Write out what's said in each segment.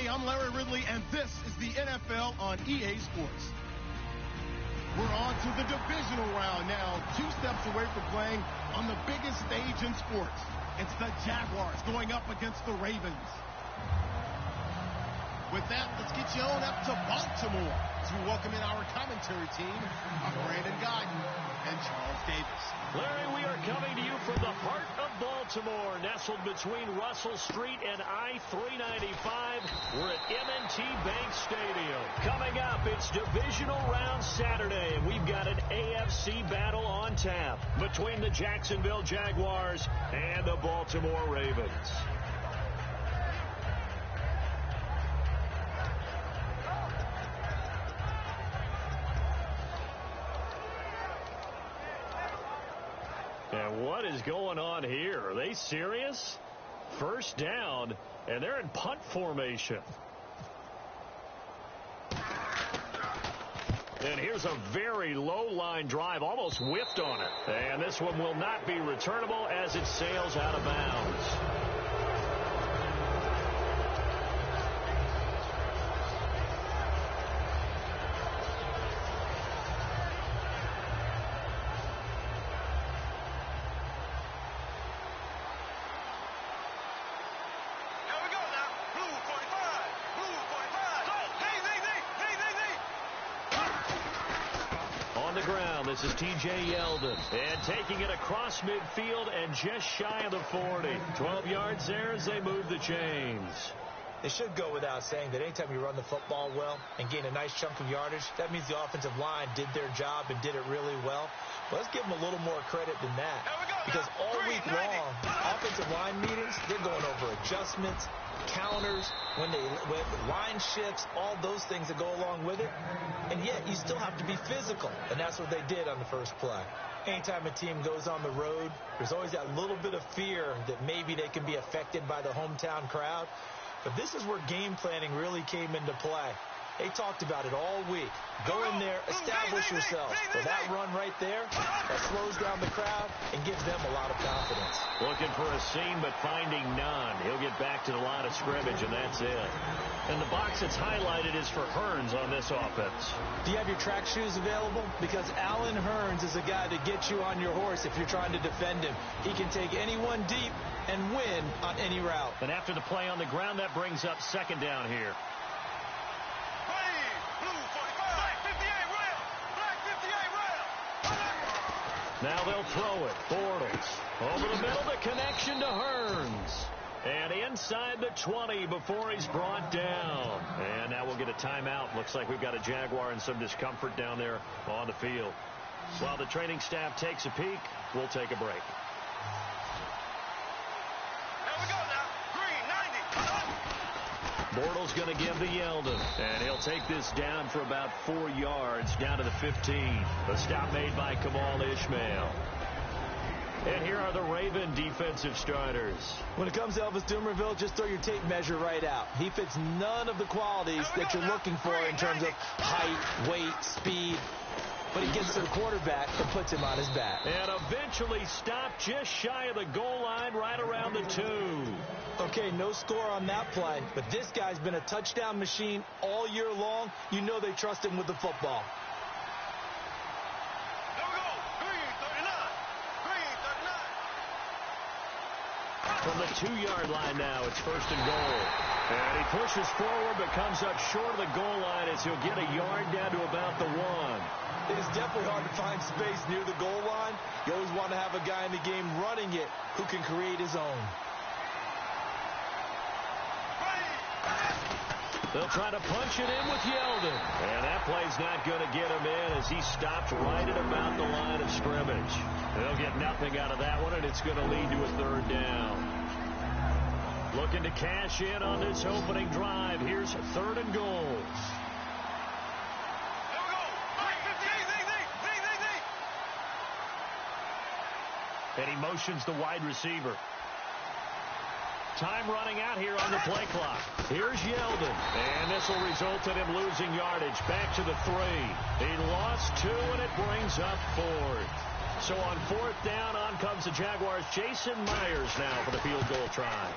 everybody. I'm Larry Ridley, and this is the NFL on EA Sports. We're on to the divisional round now, 2 steps away from playing on the biggest stage in sports. It's the Jaguars going up against the Ravens. With that, let's get you on up to Baltimore to welcome in our commentary team of Brandon Guyton and Charles Davis. Larry, we are coming to you from the heart of Baltimore, nestled between Russell Street and I-395. We're at M&T Bank Stadium. Coming up, it's Divisional Round Saturday, and we've got an AFC battle on tap between the Jacksonville Jaguars and the Baltimore Ravens. And what is going on here? Are they serious? First down, and they're in punt formation. And here's a very low-line drive, almost whiffed on it. And this one will not be returnable as it sails out of bounds. This is T.J. Yeldon, and taking it across midfield and just shy of the 40. 12 yards there as they move the chains. It should go without saying that anytime you run the football well and gain a nice chunk of yardage, that means the offensive line did their job and did it really well. But let's give them a little more credit than that. Because all week long, offensive line meetings, they're going over adjustments, counters, when line shifts, all those things that go along with it. And yet, you still have to be physical. And that's what they did on the first play. Anytime a team goes on the road, there's always that little bit of fear that maybe they can be affected by the hometown crowd. But this is where game planning really came into play. They talked about it all week. Go in there, establish yourself. Well, that run right there, that slows down the crowd and gives them a lot of confidence. Looking for a seam, but finding none. He'll get back to the line of scrimmage, and that's it. And the box that's highlighted is for Hearns on this offense. Do you have your track shoes available? Because Alan Hearns is a guy to get you on your horse if you're trying to defend him. He can take anyone deep and win on any route. And after the play on the ground, that brings up second down here. Now they'll throw it. Bortles. Over the middle, the connection to Hearns. And inside the 20 before he's brought down. And now we'll get a timeout. Looks like we've got a Jaguar in some discomfort down there on the field. While the training staff takes a peek, we'll take a break. Bortles going to give to Yeldon, and he'll take this down for about 4 yards, down to the 15. The stop made by Kamal Ishmael. And here are the Raven defensive starters. When it comes to Elvis Dumervil, just throw your tape measure right out. He fits none of the qualities that you're looking for in terms of height, weight, speed. But he gets to the quarterback and puts him on his back. And eventually stopped just shy of the goal line, right around the 2. Okay, no score on that play, but this guy's been a touchdown machine all year long. You know they trust him with the football. From the 2-yard line now, it's first and goal. And he pushes forward, but comes up short of the goal line as he'll get a yard down to about the 1. It is definitely hard to find space near the goal line. You always want to have a guy in the game running it who can create his own. They'll try to punch it in with Yeldon. And that play's not going to get him in as he stopped right at about the line of scrimmage. They'll get nothing out of that one, and it's going to lead to a third down. Looking to cash in on this opening drive. Here's third and goal. And he motions the wide receiver. Time running out here on the play clock. Here's Yeldon. And this will result in him losing yardage. Back to the 3. He lost 2, and it brings up 4th. So on 4th down, on comes the Jaguars. Jason Myers now for the field goal try.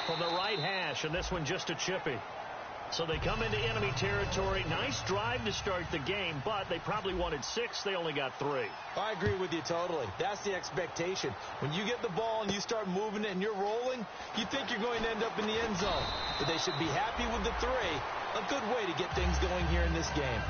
From the right hash, and this one just a chippy. So they come into enemy territory. Nice drive to start the game, but they probably wanted 6. They only got 3. I agree with you totally. That's the expectation. When you get the ball and you start moving it and you're rolling, you think you're going to end up in the end zone. But they should be happy with the 3. A good way to get things going here in this game.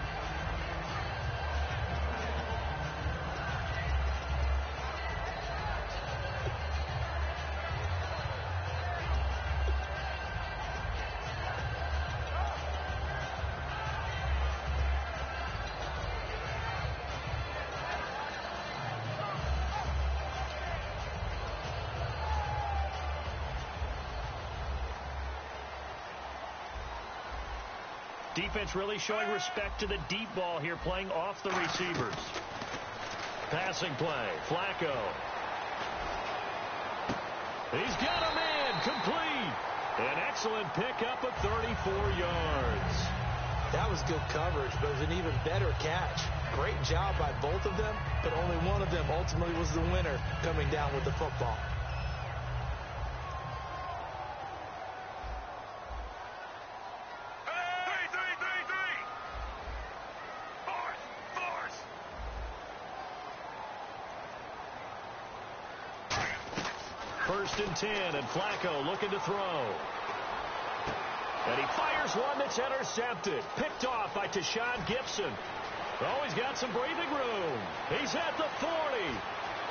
Defense really showing respect to the deep ball here, playing off the receivers. Passing play, Flacco. He's got a man, complete. An excellent pickup of 34 yards. That was good coverage, but it was an even better catch. Great job by both of them, but only one of them ultimately was the winner coming down with the football. First and 10, and Flacco looking to throw. And he fires one that's intercepted. Picked off by Tashawn Gibson. Oh, he's got some breathing room. He's at the 40.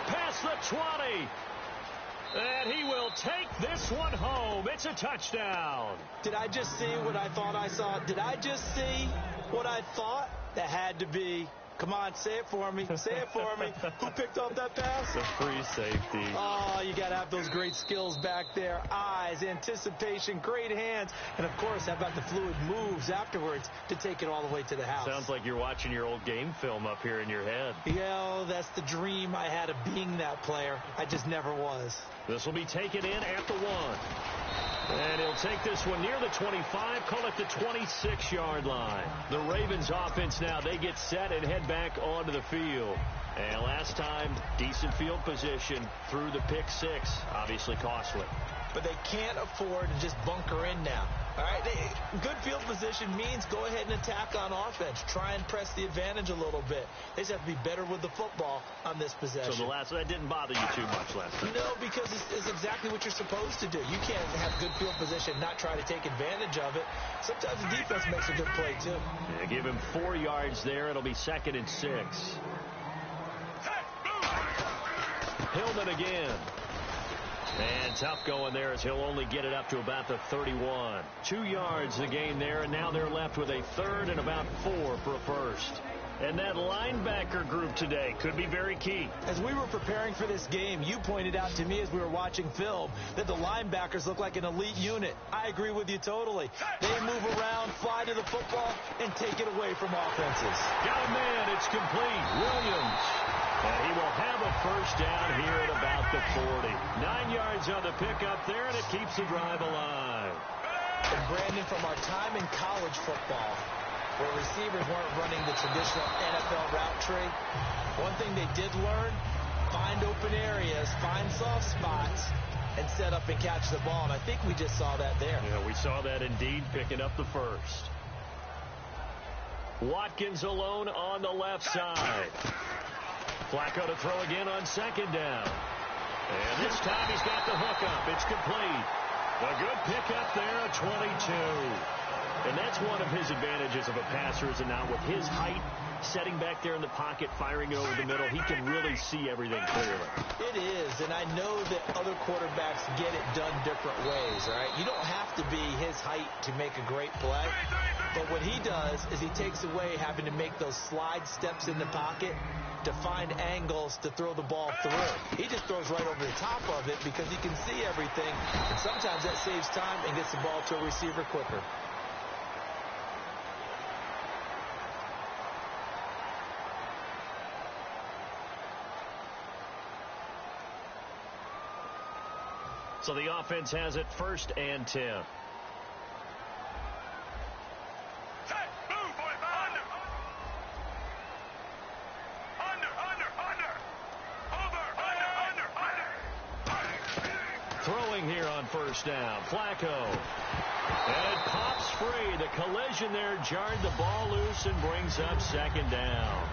Past the 20. And he will take this one home. It's a touchdown. Did I just see what I thought I saw? Did I just see what I thought? That had to be. Come on, say it for me. Say it for me. Who picked off that pass? The free safety. Oh, you got to have those great skills back there. Eyes, anticipation, great hands. And, of course, how about the fluid moves afterwards to take it all the way to the house? Sounds like you're watching your old game film up here in your head. Yeah, that's the dream I had of being that player. I just never was. This will be taken in at the 1. And he'll take this one near the 25, call it the 26-yard line. The Ravens offense now, they get set and head back onto the field. And last time, decent field position through the pick 6, obviously costly. But they can't afford to just bunker in now. All right, good field position means go ahead and attack on offense. Try and press the advantage a little bit. They just have to be better with the football on this possession. So that didn't bother you too much last time? No, because it's exactly what you're supposed to do. You can't have good field position, not try to take advantage of it. Sometimes the defense makes a good play, too. Yeah, give him 4 yards there. It'll be 2nd and 6. Hillman again. And tough going there as he'll only get it up to about the 31. 2 yards the gain there, and now they're left with a 3rd and about 4 for a first. And that linebacker group today could be very key. As we were preparing for this game, you pointed out to me as we were watching film that the linebackers look like an elite unit. I agree with you totally. They move around, fly to the football, and take it away from offenses. Got a man. It's complete. Williams. And he will have a first down here at about the 40. 9 yards on the pickup there, and it keeps the drive alive. And Brandon, from our time in college football, where receivers weren't running the traditional NFL route tree, one thing they did learn, find open areas, find soft spots, and set up and catch the ball. And I think we just saw that there. Yeah, we saw that indeed, picking up the first. Watkins alone on the left side. Flacco to throw again on 2nd down. And this time he's got the hook up. It's complete. A good pickup there, a 22. And that's one of his advantages of a passer, is now with his height, setting back there in the pocket, firing it over the middle, he can really see everything clearly. It is, and I know that other quarterbacks get it done different ways, all right? You don't have to be his height to make a great play, but what he does is he takes away having to make those slide steps in the pocket to find angles to throw the ball through. He just throws right over the top of it because he can see everything, and sometimes that saves time and gets the ball to a receiver quicker. So the offense has it 1st and 10. Throwing here on first down. Flacco. And it pops free. The collision there jarred the ball loose and brings up second down.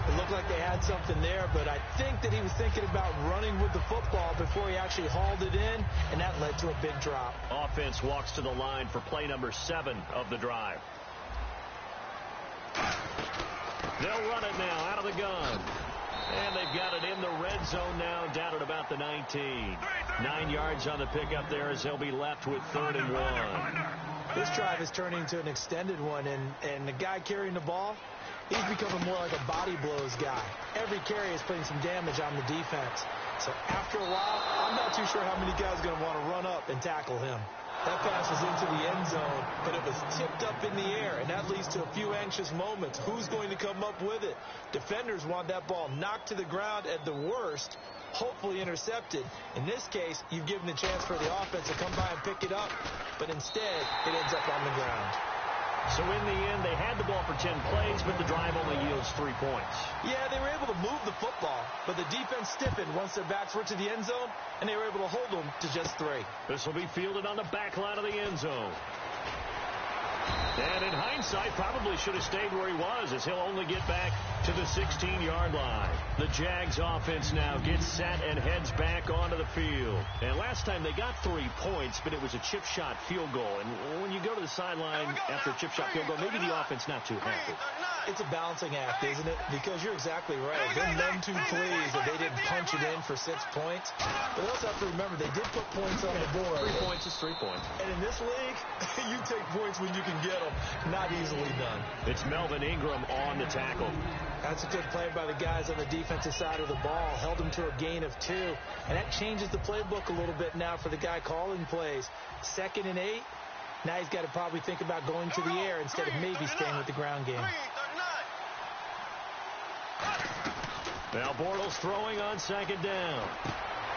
It looked like they had something there, but I think that he was thinking about running with the football before he actually hauled it in, and that led to a big drop. Offense walks to the line for play number 7 of the drive. They'll run it now out of the gun. And they've got it in the red zone now, down at about the 19. 9 yards on the pickup there as they'll be left with 3rd and 1. This drive is turning into an extended one, and the guy carrying the ball, he's becoming more like a body blows guy. Every carry is putting some damage on the defense. So after a while, I'm not too sure how many guys are going to want to run up and tackle him. That pass was into the end zone, but it was tipped up in the air, and that leads to a few anxious moments. Who's going to come up with it? Defenders want that ball knocked to the ground at the worst, hopefully intercepted. In this case, you've given the chance for the offense to come by and pick it up, but instead, it ends up on the ground. So in the end, they had the ball for 10 plays, but the drive only yields 3 points. Yeah, they were able to move the football, but the defense stiffened once their backs were to the end zone, and they were able to hold them to just 3. This will be fielded on the back line of the end zone. And in hindsight, probably should have stayed where he was, as he'll only get back to the 16-yard line. The Jags offense now gets set and heads back onto the field. And last time they got 3 points, but it was a chip shot field goal. And when you go to the sideline after a chip shot field goal, maybe the offense not too happy. It's a balancing act, isn't it? Because you're exactly right. They're none too pleased that they didn't punch it in for 6 points. But they also have to remember they did put points on the board. 3 points is 3 points. And in this league, you take points when you can get them. Not easily done. It's Melvin Ingram on the tackle. That's a good play by the guys on the defensive side of the ball. Held them to a gain of 2. And that changes the playbook a little bit now for the guy calling plays. 2nd and 8. Now he's got to probably think about going to the air instead of maybe staying with the ground game. Now Bortles throwing on 2nd down.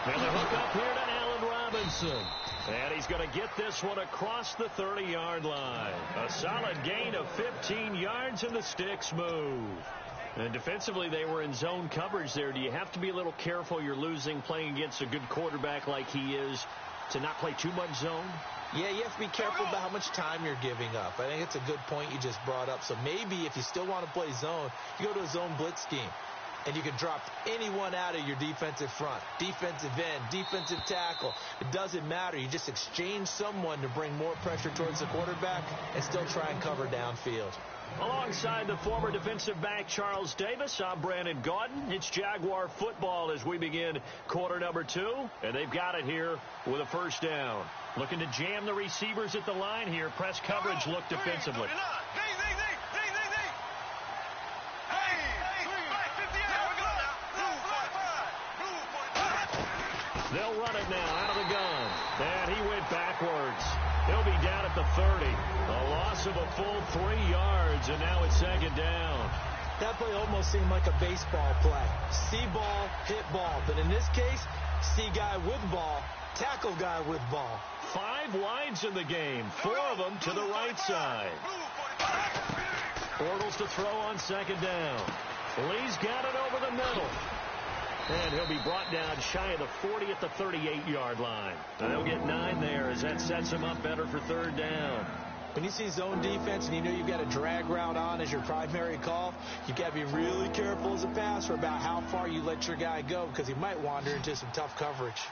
And the hook up here to Allen Robinson. And he's going to get this one across the 30-yard line. A solid gain of 15 yards, and the sticks move. And defensively, they were in zone coverage there. Do you have to be a little careful? You're losing playing against a good quarterback like he is to not play too much zone? Yeah, you have to be careful about how much time you're giving up. I think it's a good point you just brought up. So maybe if you still want to play zone, you go to a zone blitz scheme. And you can drop anyone out of your defensive front, defensive end, defensive tackle. It doesn't matter. You just exchange someone to bring more pressure towards the quarterback and still try and cover downfield. Alongside the former defensive back Charles Davis, I'm Brandon Gaudin. It's Jaguar football as we begin quarter number 2. And they've got it here with a first down. Looking to jam the receivers at the line here. Press coverage look defensively. They'll run it now out of the gun. And he went backwards. He'll be down at the 30. A loss of a full 3 yards, and now it's 2nd down. That play almost seemed like a baseball play. See ball, hit ball. But in this case, see guy with ball, tackle guy with ball. 5 wides in the game, 4 of them to the right side. Bortles to throw on 2nd down. Lee's got it over the middle. And he'll be brought down shy of the 40 at the 38-yard line. And they'll get 9 there as that sets him up better for 3rd down. When you see zone defense and you know you've got a drag route on as your primary call, you've got to be really careful as a passer about how far you let your guy go because he might wander into some tough coverage.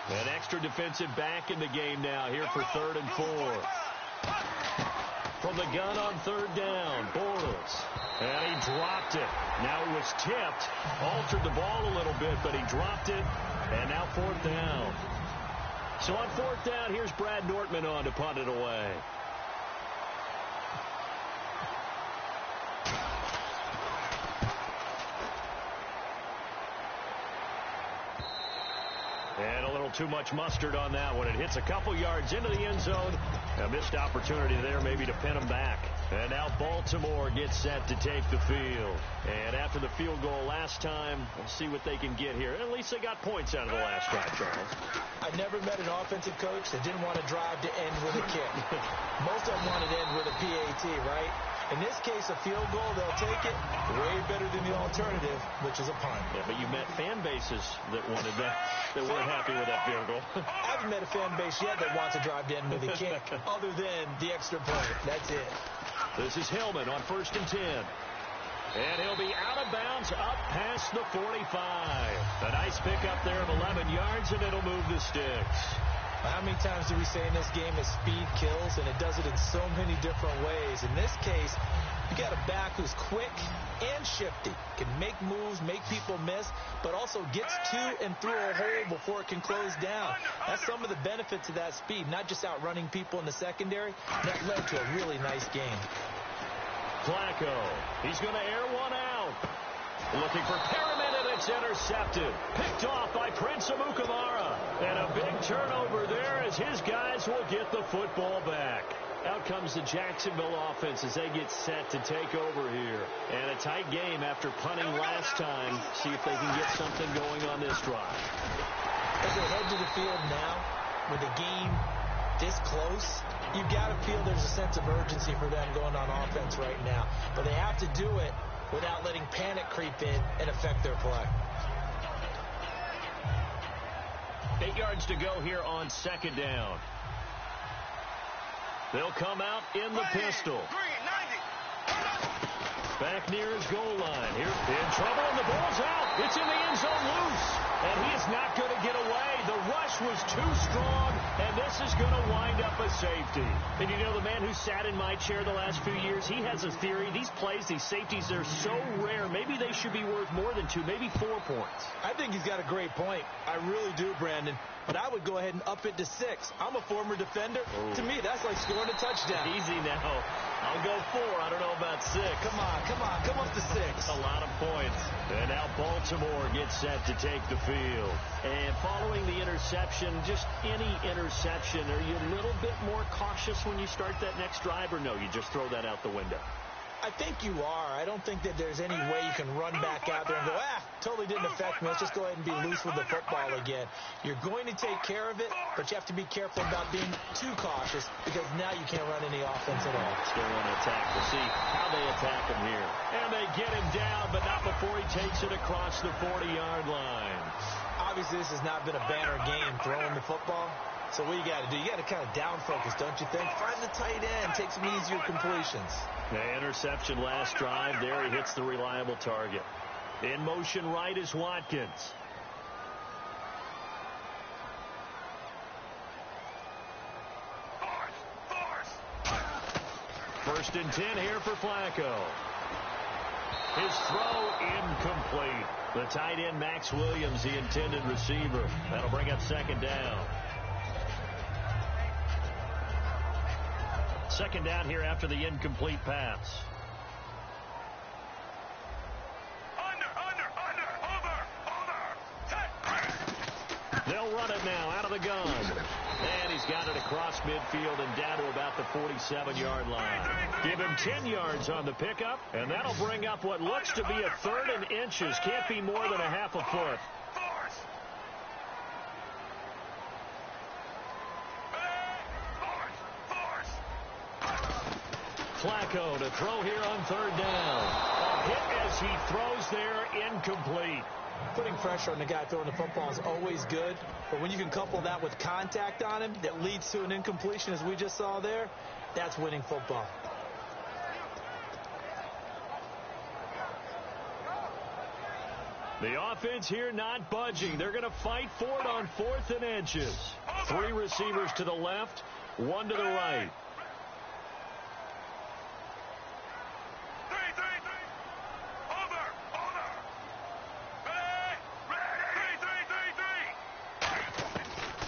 An extra defensive back in the game now here for 3rd and 4. From the gun on 3rd down, Bortles. And he dropped it. Now it was tipped, altered the ball a little bit, but he dropped it. And now 4th down. So on 4th down, here's Brad Nortman on to punt it away. And a little too much mustard on that one. It hits a couple yards into the end zone. A missed opportunity there maybe to pin him back. And now Baltimore gets set to take the field. And after the field goal last time, we'll see what they can get here. At least they got points out of the last drive, Charles. I've never met an offensive coach that didn't want to drive to end with a kick. Most of them wanted to end with a PAT, right? In this case, a field goal, they'll take it. Way better than the alternative, which is a punt. Yeah, but you met fan bases that wanted that, that weren't happy with that field goal. I haven't met a fan base yet that wants to drive to end with a kick, other than the extra point. That's it. This is Hillman on 1st and 10. And he'll be out of bounds up past the 45. A nice pickup there of 11 yards, and it'll move the sticks. How many times do we say in this game that speed kills, and it does it in so many different ways? In this case, you got a back who's quick and shifty, can make moves, make people miss, but also gets to and through a hole before it can close down. That's some of the benefits of that speed, not just outrunning people in the secondary. That led to a really nice game. Flacco, he's going to air one out. Looking for Perriman, and it's intercepted. Picked off by Prince Amukamara. And a big turnover there as his guys will get the football back. Out comes the Jacksonville offense as they get set to take over here. And a tight game after punting last time. See if they can get something going on this drive. As they head to the field now, with the game this close, you've got to feel there's a sense of urgency for them going on offense right now. But they have to do it without letting panic creep in and affect their play. 8 yards to go here on 2nd down. They'll come out in the pistol. Back near his goal line. Here in trouble, and the ball's out. It's in the end zone loose. And he is not going to get away. The rush was too strong, and this is going to wind up a safety. And you know, the man who sat in my chair the last few years, he has a theory. These plays, these safeties, they're so rare. Maybe they should be worth more than 2, maybe 4 points. I think he's got a great point. I really do, Brandon. But I would go ahead and up it to 6. I'm a former defender. To me, that's like scoring a touchdown. Easy now. I'll go 4. I don't know about 6. Come on. Come up to 6. A lot of points. And now Baltimore gets set to take the field. And following the interception, just any interception, are you a little bit more cautious when you start that next drive, or no, you just throw that out the window? I think you are. I don't think that there's any way you can run back out there and go, totally didn't affect me. Let's just go ahead and be loose with the football again. You're going to take care of it, but you have to be careful about being too cautious because now you can't run any offense at all. Still want to attack. We'll see how they attack him here. And they get him down, but not before he takes it across the 40-yard line. Obviously, this has not been a banner game throwing the football. So what you got to do, you got to kind of down focus, don't you think? Find the tight end, take some easier completions. The interception last drive. There he hits the reliable target. In motion right is Watkins. First and 10 here for Flacco. His throw incomplete. The tight end Max Williams, the intended receiver. That'll bring up 2nd down. 2nd down here after the incomplete pass. They'll run it now out of the gun. And he's got it across midfield and down to about the 47-yard line. Give him 10 yards on the pickup, and that'll bring up what looks to be a 3rd and inches. Can't be more than a half a foot. Flacco to throw here on 3rd down. A hit as he throws there, incomplete. Putting pressure on the guy throwing the football is always good, but when you can couple that with contact on him that leads to an incompletion, as we just saw there, that's winning football. The offense here not budging. They're going to fight for it on 4th and inches. 3 receivers to the left, 1 to the right.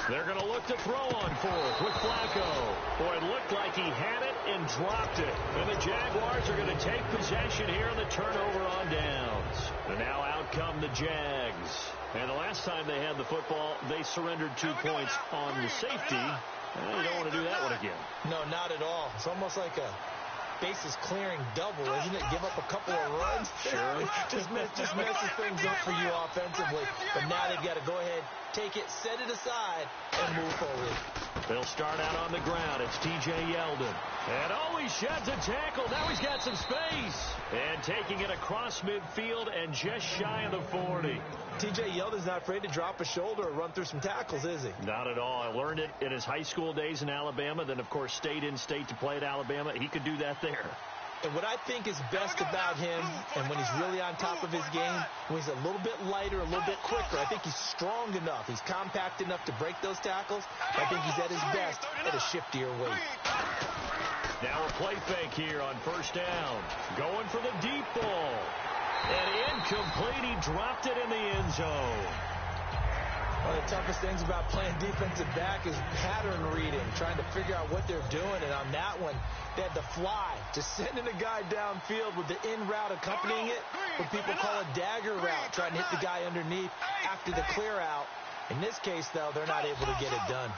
They're going to look to throw on 4th with Flacco. Boy, it looked like he had it and dropped it. And the Jaguars are going to take possession here on the turnover on downs. And now out come the Jags. And the last time they had the football, they surrendered 2 points on the safety. And you don't want to do that one again. No, not at all. It's almost like a bases clearing double, isn't it? Give up a couple of runs. Sure. just messes things up for you offensively. But now they've got to go ahead, take it, set it aside, and move forward. They'll start out on the ground. It's T.J. Yeldon. And he sheds a tackle. Now he's got some space. And taking it across midfield and just shy of the 40. T.J. Yeldon's not afraid to drop a shoulder or run through some tackles, is he? Not at all. I learned it in his high school days in Alabama. Then, of course, stayed in state to play at Alabama. He could do that there. And what I think is best about him, and when he's really on top of his game, when he's a little bit lighter, a little bit quicker, I think he's strong enough. He's compact enough to break those tackles. I think he's at his best at a shiftier weight. Now a play fake here on first down. Going for the deep ball. And incomplete. He dropped it in the end zone. One of the toughest things about playing defensive back is pattern reading, trying to figure out what they're doing. And on that one, they had the fly, just sending a guy downfield with the in route accompanying it, what people call a dagger route, trying to hit the guy underneath after the clear out. In this case, though, they're not able to get it done.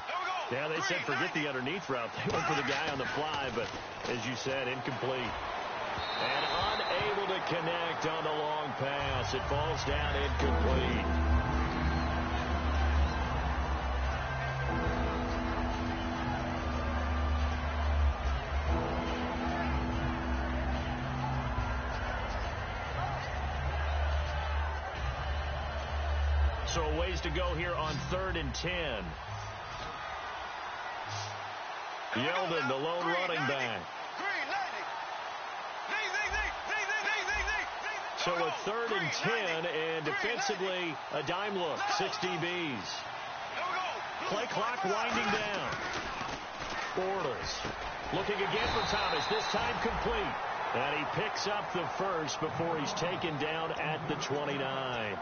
Yeah, they said forget the underneath route. They went for the guy on the fly, but as you said, incomplete. And unable to connect on the long pass. It falls down incomplete. So a ways to go here on 3rd and 10. Yeldon, the lone running back. So a 3rd and 10, and defensively, a dime look, 6 DBs. Play clock winding down. Bortles looking again for Thomas, this time complete. And he picks up the first before he's taken down at the 29.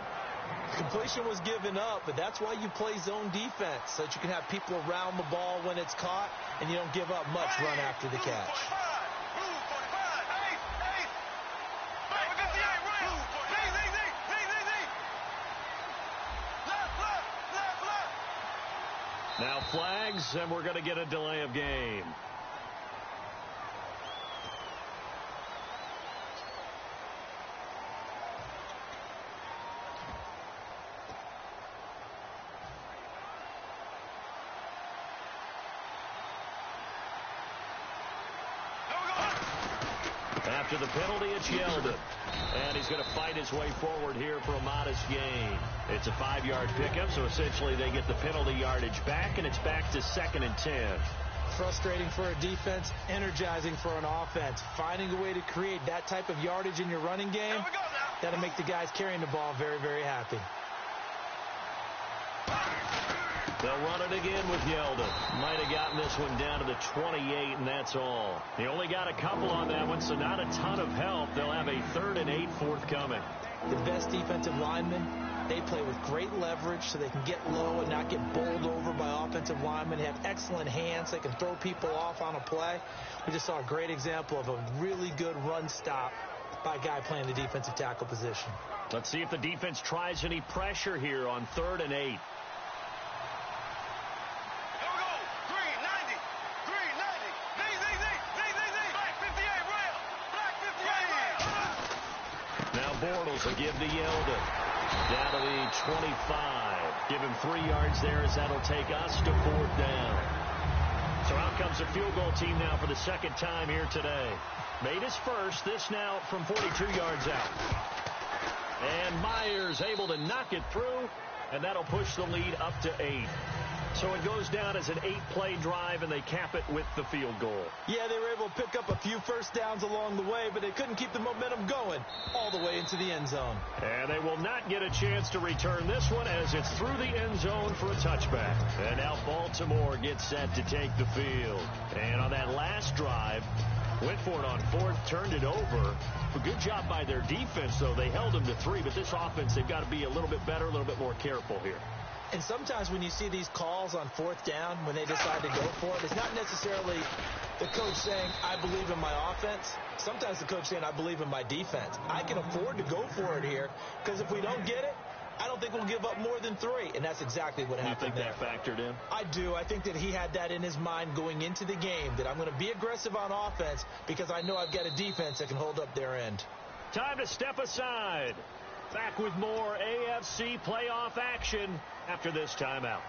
Completion was given up, but that's why you play zone defense, so that you can have people around the ball when it's caught, and you don't give up much run after the catch. Now flags, and we're going to get a delay of game. After the penalty, it's Yeldon. And he's going to fight his way forward here for a modest gain. It's a 5-yard pickup, so essentially they get the penalty yardage back, and it's back to 2nd and 10. Frustrating for a defense, energizing for an offense. Finding a way to create that type of yardage in your running game, that'll make the guys carrying the ball very, very happy. They'll run it again with Yeldon. Might have gotten this one down to the 28, and that's all. He only got a couple on that one, so not a ton of help. They'll have a 3rd and 8 forthcoming. The best defensive linemen, they play with great leverage so they can get low and not get bowled over by offensive linemen. They have excellent hands. They can throw people off on a play. We just saw a great example of a really good run stop by a guy playing the defensive tackle position. Let's see if the defense tries any pressure here on 3rd and 8. Bortles will give to Yeldon. Down to the 25. Give him 3 yards there as that'll take us to 4th down. So out comes the field goal team now for the 2nd time here today. Made his first. This now from 42 yards out. And Myers able to knock it through, and that'll push the lead up to 8. So it goes down as an 8-play drive, and they cap it with the field goal. Yeah, they were able to pick up a few first downs along the way, but they couldn't keep the momentum going all the way into the end zone. And they will not get a chance to return this one as it's through the end zone for a touchback. And now Baltimore gets set to take the field. And on that last drive, went for it on 4th, turned it over. A good job by their defense, though. They held them to 3, but this offense, they've got to be a little bit better, a little bit more careful here. And sometimes when you see these calls on 4th down, when they decide to go for it, it's not necessarily the coach saying, I believe in my offense. Sometimes the coach saying, I believe in my defense. I can afford to go for it here, because if we don't get it, I don't think we'll give up more than 3. And that's exactly what happened there. You think that factored in? I do. I think that he had that in his mind going into the game, that I'm going to be aggressive on offense because I know I've got a defense that can hold up their end. Time to step aside. Back with more AFC playoff action after this timeout.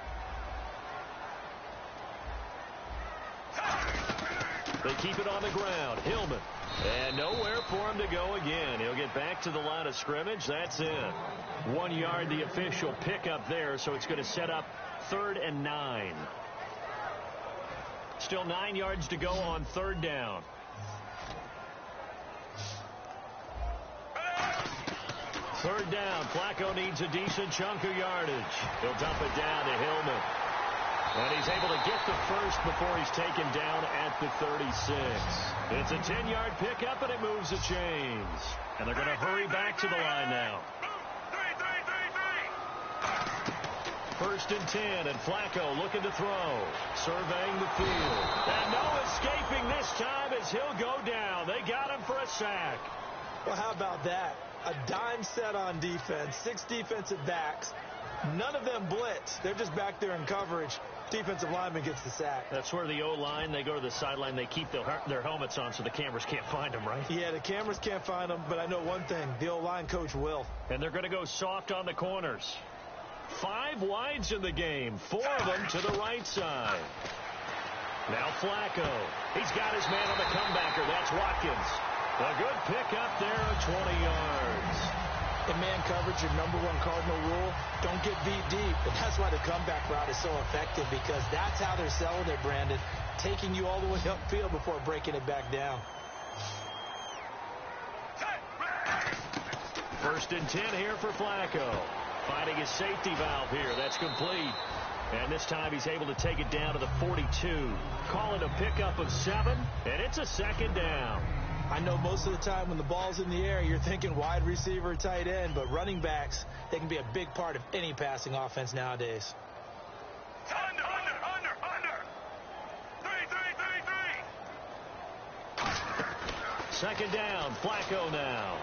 They keep it on the ground. Hillman. And nowhere for him to go again. He'll get back to the line of scrimmage. That's it. 1 yard, the official pickup there, so it's going to set up 3rd and 9. Still 9 yards to go on 3rd down. Third down. Flacco needs a decent chunk of yardage. He'll dump it down to Hillman. And he's able to get the first before he's taken down at the 36. It's a 10-yard pickup, and it moves the chains. And they're going to hurry back to the line now. 1st and 10, and Flacco looking to throw. Surveying the field. And no escaping this time as he'll go down. They got him for a sack. Well, how about that? A dime set on defense. 6 defensive backs. None of them blitz. They're just back there in coverage. Defensive lineman gets the sack. That's where the O-line, they go to the sideline, they keep their helmets on so the cameras can't find them, right? Yeah, the cameras can't find them, but I know one thing. The O-line coach will. And they're going to go soft on the corners. 5 wides in the game. 4 of them to the right side. Now Flacco. He's got his man on the comebacker. That's Watkins. A good pickup there of 20 yards. In man coverage, your #1 cardinal rule, don't get beat deep. And that's why the comeback route is so effective, because that's how they're selling it, Brandon. Taking you all the way upfield before breaking it back down. 1st and 10 here for Flacco. Finding his safety valve here. That's complete. And this time he's able to take it down to the 42. Call it a pickup of 7, and it's a 2nd down. I know most of the time when the ball's in the air, you're thinking wide receiver, tight end, but running backs, they can be a big part of any passing offense nowadays. Under. 3. 2nd down, Flacco now.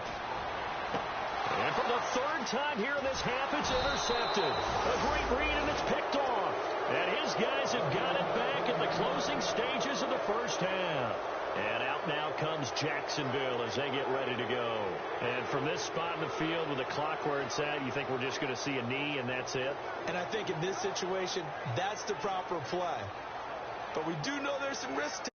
And for the 3rd time here in this half, it's intercepted. A great read, and it's picked off. And his guys have got it back at the closing stages of the 1st half. And out now comes Jacksonville as they get ready to go. And from this spot in the field with the clock where it's at, you think we're just going to see a knee and that's it? And I think in this situation, that's the proper play. But we do know there's some risk